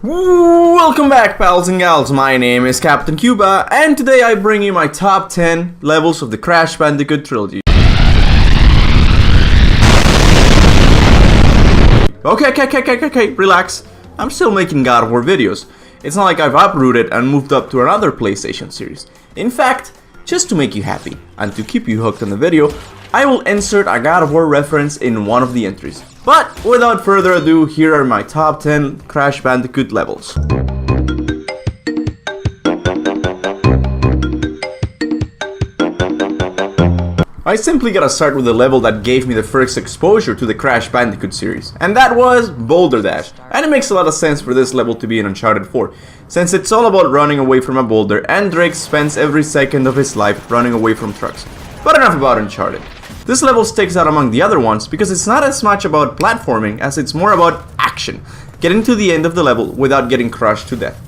Welcome back, pals and gals. My name is Kaptain Kuba, and today I bring you my top 10 levels of the Crash Bandicoot trilogy. Okay, relax. I'm still making God of War videos. It's not like I've uprooted and moved up to another PlayStation series. In fact, just to make you happy and to keep you hooked on the video, I will insert a God of War reference in one of the entries. But without further ado, here are my top 10 Crash Bandicoot levels. I simply gotta start with the level that gave me the first exposure to the Crash Bandicoot series, and that was Boulder Dash. And it makes a lot of sense for this level to be in Uncharted 4, since it's all about running away from a boulder, and Drake spends every second of his life running away from trucks. But enough about Uncharted. This level sticks out among the other ones because it's not as much about platforming as it's more about action, getting to the end of the level without getting crushed to death.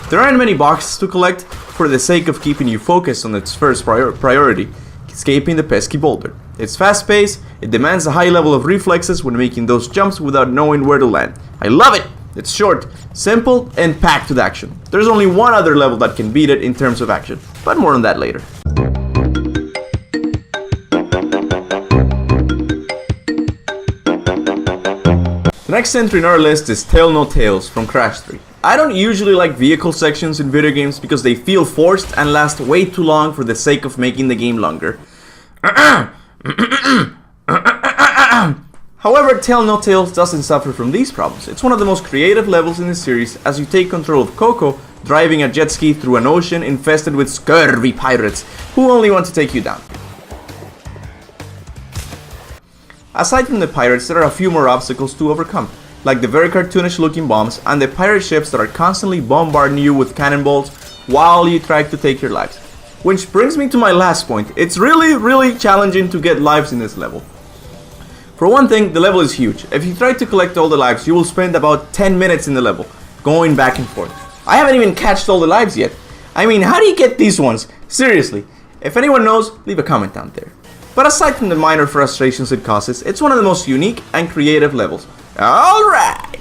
There aren't many boxes to collect for the sake of keeping you focused on its first priority, escaping the pesky boulder. It's fast-paced, it demands a high level of reflexes when making those jumps without knowing where to land. I love it! It's short, simple, and packed with action. There's only one other level that can beat it in terms of action, but more on that later. The next entry in our list is Tell No Tales from Crash 3. I don't usually like vehicle sections in video games because they feel forced and last way too long for the sake of making the game longer. However, Tell No Tales doesn't suffer from these problems. It's one of the most creative levels in the series as you take control of Coco driving a jet ski through an ocean infested with scurvy pirates who only want to take you down. Aside from the pirates, there are a few more obstacles to overcome, like the very cartoonish looking bombs and the pirate ships that are constantly bombarding you with cannonballs while you try to take your lives. Which brings me to my last point. It's really challenging to get lives in this level. For one thing, the level is huge. If you try to collect all the lives, you will spend about 10 minutes in the level, going back and forth. I haven't even catched all the lives yet. I mean, how do you get these ones? Seriously. If anyone knows, leave a comment down there. But aside from the minor frustrations it causes, it's one of the most unique and creative levels. Alright!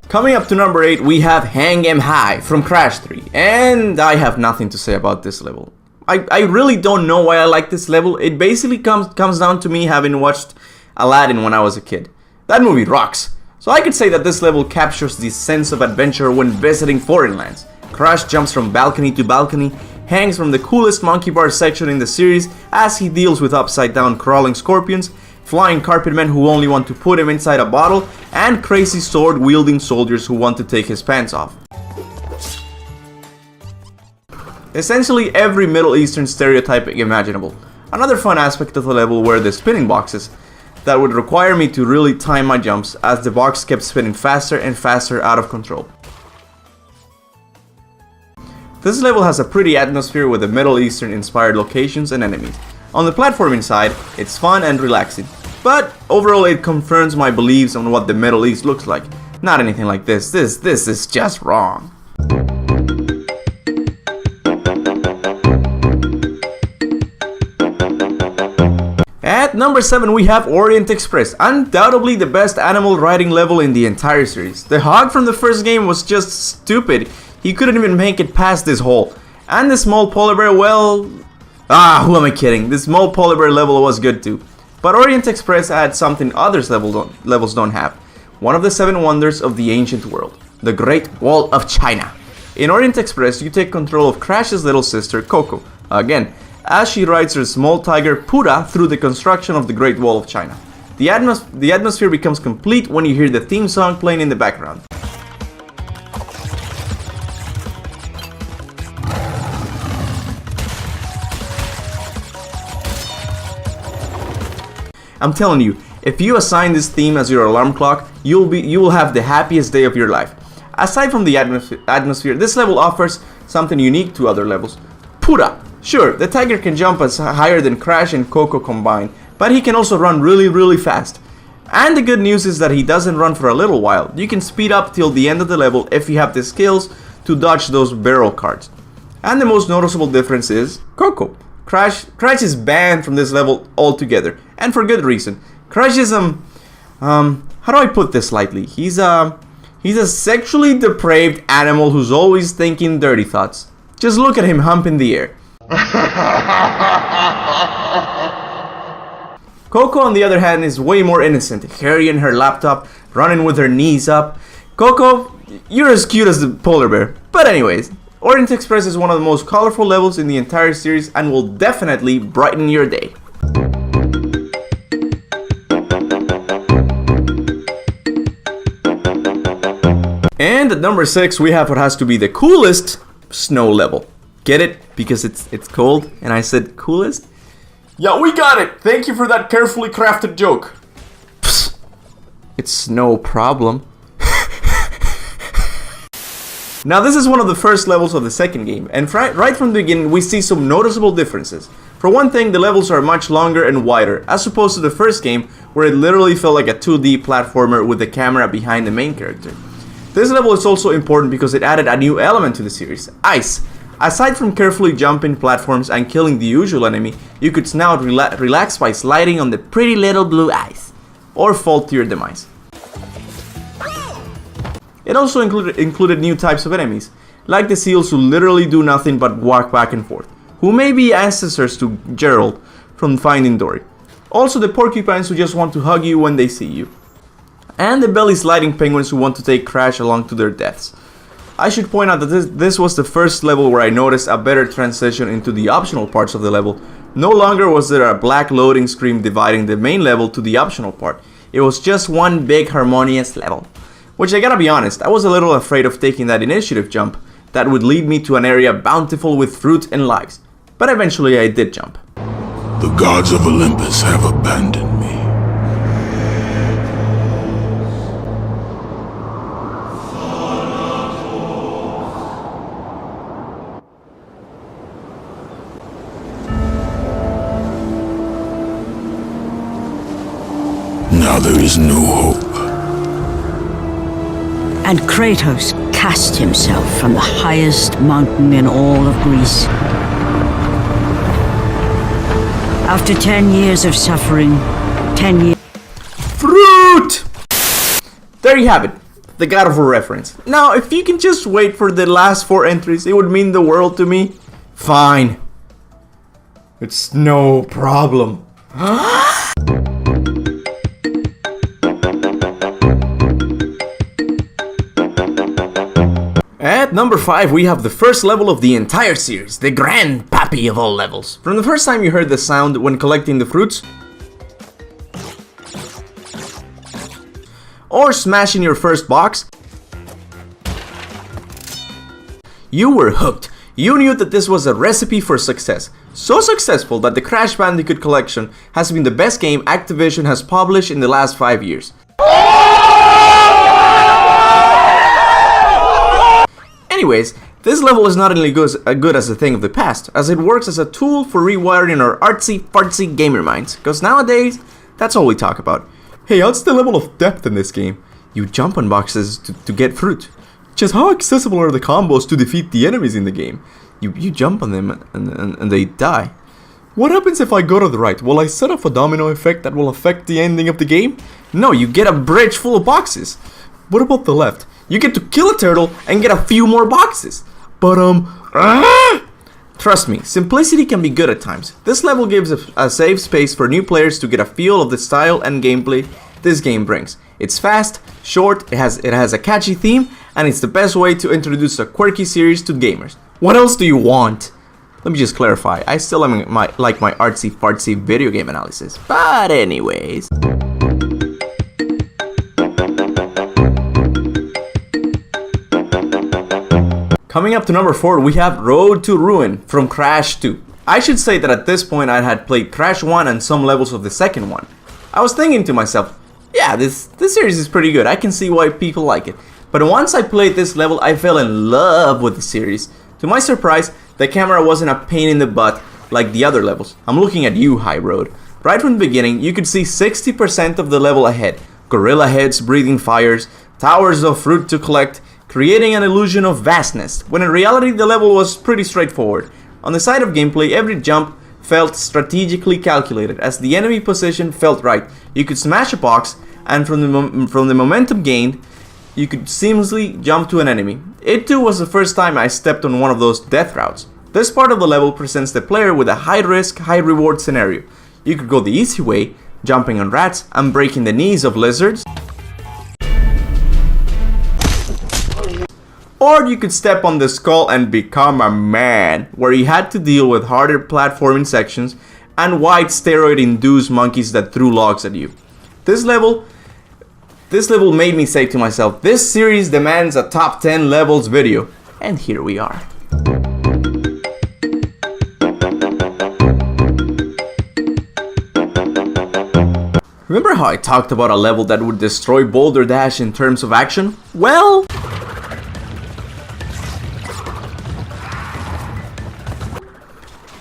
Coming up to number 8, we have Hang 'Em High from Crash 3. And I have nothing to say about this level. I really don't know why I like this level. It basically comes down to me having watched Aladdin when I was a kid. That movie rocks. So I could say that this level captures the sense of adventure when visiting foreign lands. Crash jumps from balcony to balcony, hangs from the coolest monkey bar section in the series as he deals with upside down crawling scorpions, flying carpet men who only want to put him inside a bottle, and crazy sword wielding soldiers who want to take his pants off. Essentially every Middle Eastern stereotype imaginable. Another fun aspect of the level were the spinning boxes that would require me to really time my jumps as the box kept spinning faster and faster out of control. This level has a pretty atmosphere with the Middle Eastern inspired locations and enemies. On the platforming side, it's fun and relaxing, but overall it confirms my beliefs on what the Middle East looks like. Not anything like this. This is just wrong. At number 7 we have Orient Express, undoubtedly the best animal riding level in the entire series. The hog from the first game was just stupid. He couldn't even make it past this hole. And the small polar bear, well... who am I kidding? The small polar bear level was good too. But Orient Express had something others levels don't have. One of the 7 wonders of the ancient world. The Great Wall of China. In Orient Express you take control of Crash's little sister Coco. Again, as she rides her small tiger Puda through the construction of the Great Wall of China. The atmosphere becomes complete when you hear the theme song playing in the background. I'm telling you, if you assign this theme as your alarm clock, you will have the happiest day of your life. Aside from the atmosphere, this level offers something unique to other levels. Puda. Sure, the tiger can jump as higher than Crash and Coco combined, but he can also run really fast. And the good news is that he doesn't run for a little while. You can speed up till the end of the level if you have the skills to dodge those barrel carts. And the most noticeable difference is Coco. Crash is banned from this level altogether, and for good reason. Crash is how do I put this lightly? He's a sexually depraved animal who's always thinking dirty thoughts. Just look at him humping the air. Coco, on the other hand, is way more innocent, carrying her laptop, running with her knees up. Coco, you're as cute as the polar bear. But anyways, Orient Express is one of the most colorful levels in the entire series and will definitely brighten your day. And at number 6, we have what has to be the coolest snow level. Get it? Because it's cold and I said coolest? Yeah, we got it! Thank you for that carefully crafted joke. Psst. It's no problem. Now this is one of the first levels of the second game, and right from the beginning we see some noticeable differences. For one thing, the levels are much longer and wider, as opposed to the first game, where it literally felt like a 2D platformer with the camera behind the main character. This level is also important because it added a new element to the series, ice. Aside from carefully jumping platforms and killing the usual enemy, you could now relax by sliding on the pretty little blue ice, or fall to your demise. It also included new types of enemies, like the seals who literally do nothing but walk back and forth, who may be ancestors to Gerald from Finding Dory. Also the porcupines who just want to hug you when they see you. And the belly sliding penguins who want to take Crash along to their deaths. I should point out that this was the first level where I noticed a better transition into the optional parts of the level. No longer was there a black loading screen dividing the main level to the optional part. It was just one big harmonious level. Which I gotta be honest, I was a little afraid of taking that initiative jump that would lead me to an area bountiful with fruit and lives. But eventually I did jump. The gods of Olympus have abandoned me. Now there is no hope. And Kratos cast himself from the highest mountain in all of Greece. After 10 years of suffering, 10 years... Fruit! There you have it, the God of War reference. Now, if you can just wait for the last 4 entries, it would mean the world to me. Fine. It's no problem. At number 5, we have the first level of the entire series, the Grand Pappy of all levels. From the first time you heard the sound when collecting the fruits, or smashing your first box, you were hooked. You knew that this was a recipe for success. So successful that the Crash Bandicoot collection has been the best game Activision has published in the last 5 years. Anyways, this level is not only good as a thing of the past, as it works as a tool for rewiring our artsy-fartsy gamer minds, because nowadays, that's all we talk about. Hey, what's the level of depth in this game? You jump on boxes to get fruit. Just how accessible are the combos to defeat the enemies in the game? You jump on them and they die. What happens if I go to the right? Will I set off a domino effect that will affect the ending of the game? No, you get a bridge full of boxes. What about the left? You get to kill a turtle and get a few more boxes. But trust me, simplicity can be good at times. This level gives a safe space for new players to get a feel of the style and gameplay this game brings. It's fast, short, it has a catchy theme, and it's the best way to introduce a quirky series to gamers. What else do you want? Let me just clarify, I still like my artsy-fartsy video game analysis. But anyways... Coming up to number 4, we have Road to Ruin from Crash 2. I should say that at this point I had played Crash 1 and some levels of the second one. I was thinking to myself, yeah, this series is pretty good, I can see why people like it. But once I played this level, I fell in love with the series. To my surprise, the camera wasn't a pain in the butt like the other levels. I'm looking at you, High Road. Right from the beginning, you could see 60% of the level ahead. Gorilla heads breathing fires, towers of fruit to collect, creating an illusion of vastness, when in reality the level was pretty straightforward. On the side of gameplay, every jump felt strategically calculated, as the enemy position felt right. You could smash a box, and from the momentum gained, you could seamlessly jump to an enemy. It too was the first time I stepped on one of those death routes. This part of the level presents the player with a high risk, high reward scenario. You could go the easy way, jumping on rats and breaking the knees of lizards. Or you could step on the skull and become a man, where you had to deal with harder platforming sections and white steroid-induced monkeys that threw logs at you. This level made me say to myself, this series demands a top 10 levels video, and here we are. Remember how I talked about a level that would destroy Boulder Dash in terms of action? Well,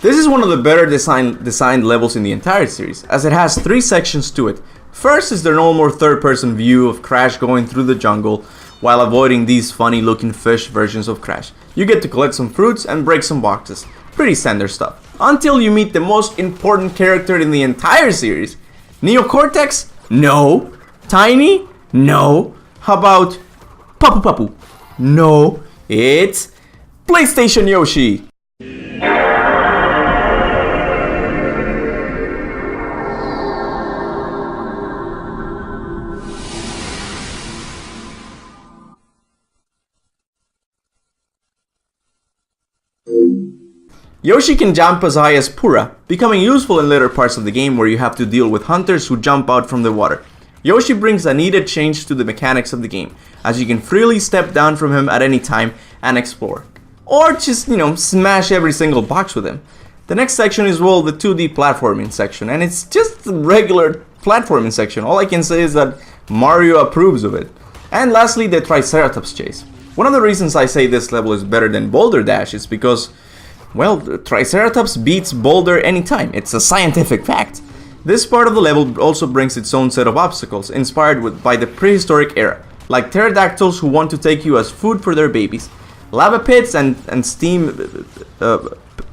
this is one of the better designed levels in the entire series, as it has 3 sections to it. First is the normal third-person view of Crash going through the jungle while avoiding these funny-looking fish versions of Crash. You get to collect some fruits and break some boxes. Pretty standard stuff. Until you meet the most important character in the entire series. Neo Cortex? No. Tiny? No. How about Papu Papu? No. It's PlayStation Yoshi. Yoshi can jump as high as Pura, becoming useful in later parts of the game where you have to deal with hunters who jump out from the water. Yoshi brings a needed change to the mechanics of the game, as you can freely step down from him at any time and explore. Or just, smash every single box with him. The next section is, well, the 2D platforming section, and it's just the regular platforming section. All I can say is that Mario approves of it. And lastly, the Triceratops chase. One of the reasons I say this level is better than Boulder Dash is because, well, Triceratops beats Boulder anytime. It's a scientific fact. This part of the level also brings its own set of obstacles, inspired by the prehistoric era, like pterodactyls who want to take you as food for their babies, lava pits and steam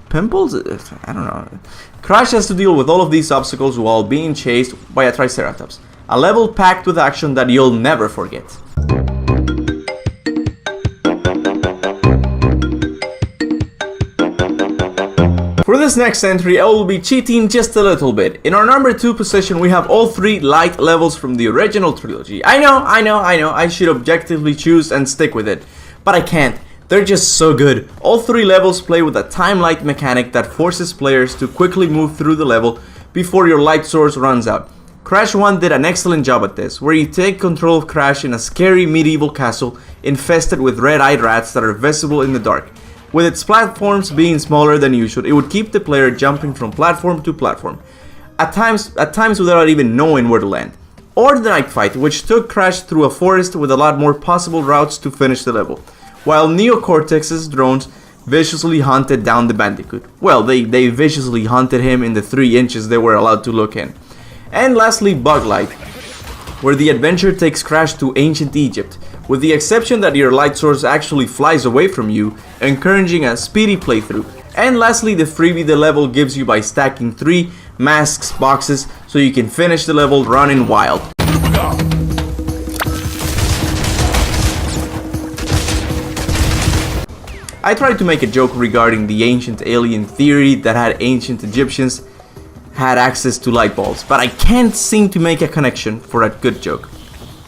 pimples? I don't know. Crash has to deal with all of these obstacles while being chased by a Triceratops. A level packed with action that you'll never forget. For this next entry, I will be cheating just a little bit. In our number 2 position, we have all 3 light levels from the original trilogy. I know, I should objectively choose and stick with it. But I can't. They're just so good. All 3 levels play with a time light mechanic that forces players to quickly move through the level before your light source runs out. Crash 1 did an excellent job at this, where you take control of Crash in a scary medieval castle infested with red-eyed rats that are visible in the dark. With its platforms being smaller than usual, it would keep the player jumping from platform to platform, at times without even knowing where to land. Or the night fight, which took Crash through a forest with a lot more possible routes to finish the level, while Neo Cortex's drones viciously hunted down the Bandicoot. Well, they viciously hunted him in the 3 inches they were allowed to look in. And lastly, Bug Light, where the adventure takes Crash to ancient Egypt, with the exception that your light source actually flies away from you, encouraging a speedy playthrough. And lastly, the freebie the level gives you by stacking 3 masks boxes so you can finish the level running wild. I tried to make a joke regarding the ancient alien theory that had ancient Egyptians had access to light bulbs, but I can't seem to make a connection for a good joke.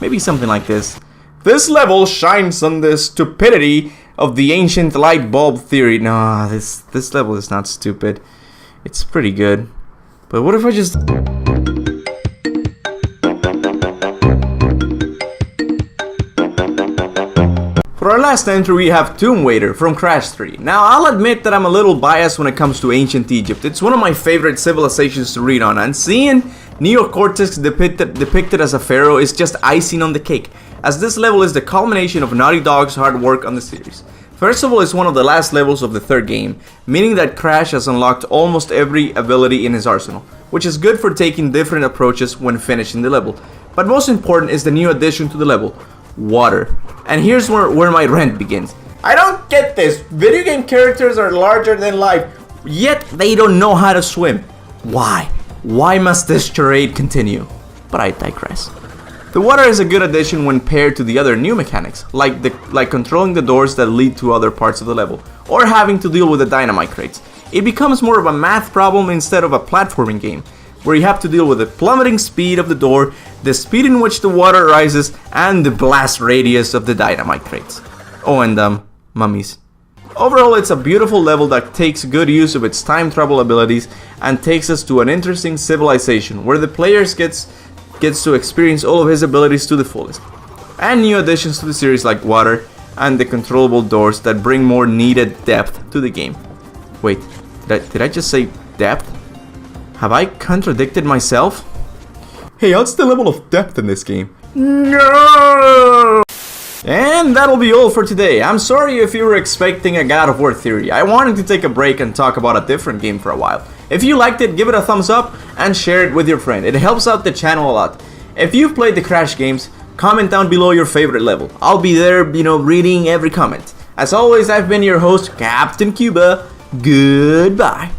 Maybe something like this. This level shines on the stupidity of the ancient light bulb theory. No, this level is not stupid. It's pretty good. But what if I just... For our last entry, we have Tomb Raider from Crash 3. Now, I'll admit that I'm a little biased when it comes to ancient Egypt. It's one of my favorite civilizations to read on, and seeing Neo Cortex depicted as a pharaoh is just icing on the cake, as this level is the culmination of Naughty Dog's hard work on the series. First of all, it's one of the last levels of the 3rd game, meaning that Crash has unlocked almost every ability in his arsenal, which is good for taking different approaches when finishing the level. But most important is the new addition to the level, water. And here's where my rant begins. I don't get this. Video game characters are larger than life. Yet they don't know how to swim. Why? Why must this charade continue? But I digress. The water is a good addition when paired to the other new mechanics, like controlling the doors that lead to other parts of the level, or having to deal with the dynamite crates. It becomes more of a math problem instead of a platforming game, where you have to deal with the plummeting speed of the door, the speed in which the water rises, and the blast radius of the dynamite crates. Oh, and mummies. Overall, it's a beautiful level that takes good use of its time travel abilities and takes us to an interesting civilization where the players gets to experience all of his abilities to the fullest. And new additions to the series like water and the controllable doors that bring more needed depth to the game. Wait, did I just say depth? Have I contradicted myself? Hey, what's the level of depth in this game? No! And that'll be all for today. I'm sorry if you were expecting a God of War theory. I wanted to take a break and talk about a different game for a while. If you liked it, give it a thumbs up and share it with your friend. It helps out the channel a lot. If you've played the Crash games, comment down below your favorite level. I'll be there, reading every comment. As always, I've been your host, Kaptain Kuba. Goodbye.